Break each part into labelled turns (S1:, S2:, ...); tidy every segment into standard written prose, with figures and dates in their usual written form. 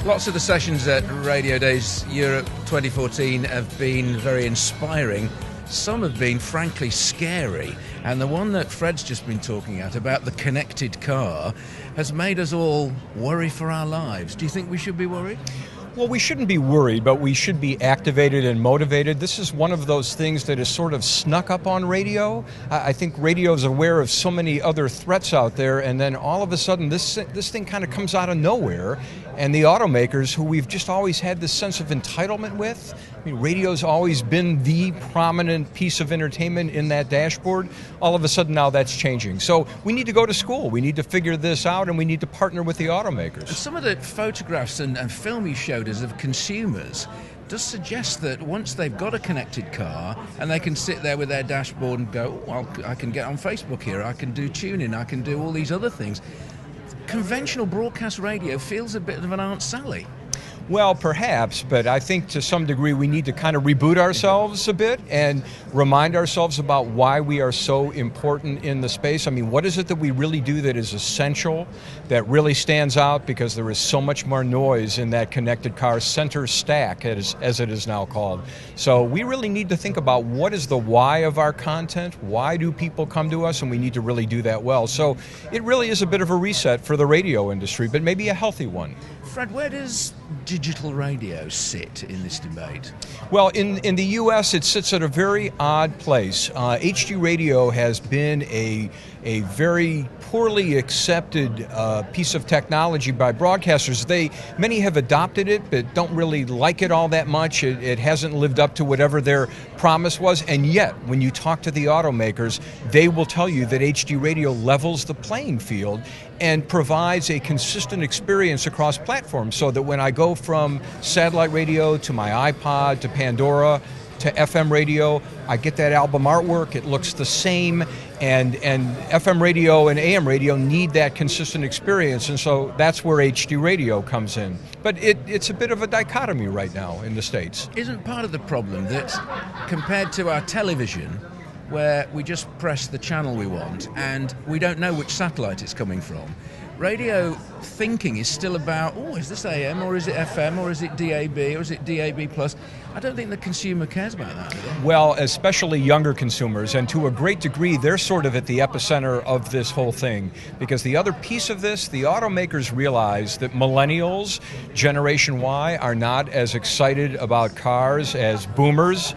S1: Lots of the sessions at Radio Days Europe 2014 have been very inspiring. Some have been frankly scary, and the one that Fred's just been talking about the connected car, has made us all worry for our lives. Do you think we should be worried?
S2: Well, we shouldn't be worried, but we should be activated and motivated. This is one of those things that is sort of snuck up on radio. I think radio is aware of so many other threats out there, and then all of a sudden this thing kind of comes out of nowhere, and the automakers, who we've just always had this sense of entitlement with, I mean, radio's always been the prominent piece of entertainment in that dashboard. All of a sudden now that's changing. So we need to go to school. We need to figure this out, and we need to partner with the automakers.
S1: Some of the photographs and film you showed us of consumers does suggest that once they've got a connected car and they can sit there with their dashboard and go, oh, well, I can get on Facebook here, I can do tuning, I can do all these other things. Conventional broadcast radio feels a bit of an Aunt Sally.
S2: Well, perhaps, but I think to some degree we need to kind of reboot ourselves a bit and remind ourselves about why we are so important in the space. I mean, what is it that we really do that is essential, that really stands out, because there is so much more noise in that connected car center stack, as it is now called. So we really need to think about what is the why of our content, why do people come to us, and we need to really do that well. So it really is a bit of a reset for the radio industry, but maybe a healthy one.
S1: Fred, where does digital radio sit in this debate?
S2: Well, in the U.S., it sits at a very odd place. HD radio has been a very poorly accepted piece of technology by broadcasters. Many have adopted it, but don't really like it all that much. It hasn't lived up to whatever their promise was, and yet, when you talk to the automakers, they will tell you that HD radio levels the playing field and provides a consistent experience across platforms, so that when I go from satellite radio to my iPod to Pandora to FM radio, I get that album artwork, it looks the same, and FM radio and AM radio need that consistent experience, and so that's where HD radio comes in. But it's a bit of a dichotomy right now in the States.
S1: Isn't part of the problem that compared to our television, where we just press the channel we want and we don't know which satellite it's coming from, radio thinking is still about, oh, is this AM or is it FM or is it DAB or is it DAB+? I don't think the consumer cares about that.
S2: Well, especially younger consumers, and to a great degree, they're sort of at the epicenter of this whole thing. Because the other piece of this, the automakers realize that millennials, Generation Y, are not as excited about cars as boomers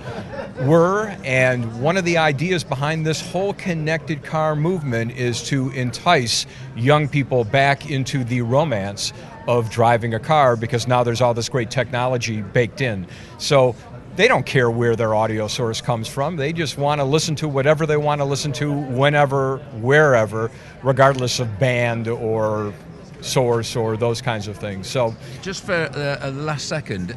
S2: were, and one of the ideas behind this whole connected car movement is to entice young people back into the romance of driving a car, because now there's all this great technology baked in. So they don't care where their audio source comes from. They just want to listen to whatever they want to listen to, whenever, wherever, regardless of band or source or those kinds of things. So,
S1: just for a last second,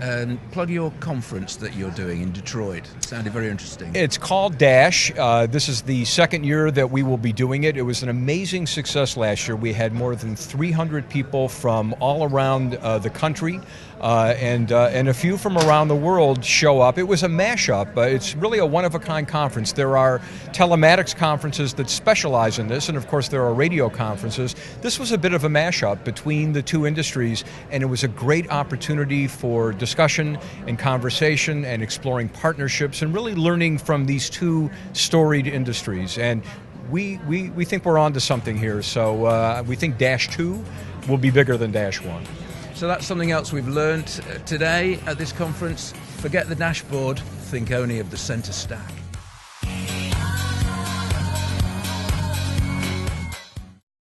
S1: plug your conference that you're doing in Detroit. It sounded very interesting.
S2: It's called Dash. This is the second year that we will be doing it. It was an amazing success last year. We had more than 300 people from all around the country, and a few from around the world show up. It was a mashup. It's really a one-of-a-kind conference. There are telematics conferences that specialize in this, and of course there are radio conferences. This was a bit of a mashup between the two industries, and it was a great opportunity for discussion and conversation and exploring partnerships and really learning from these two storied industries. And we think we're on to something here, so we think Dash 2 will be bigger than Dash 1.
S1: So that's something else we've learned today at this conference. Forget the dashboard, think only of the center stack.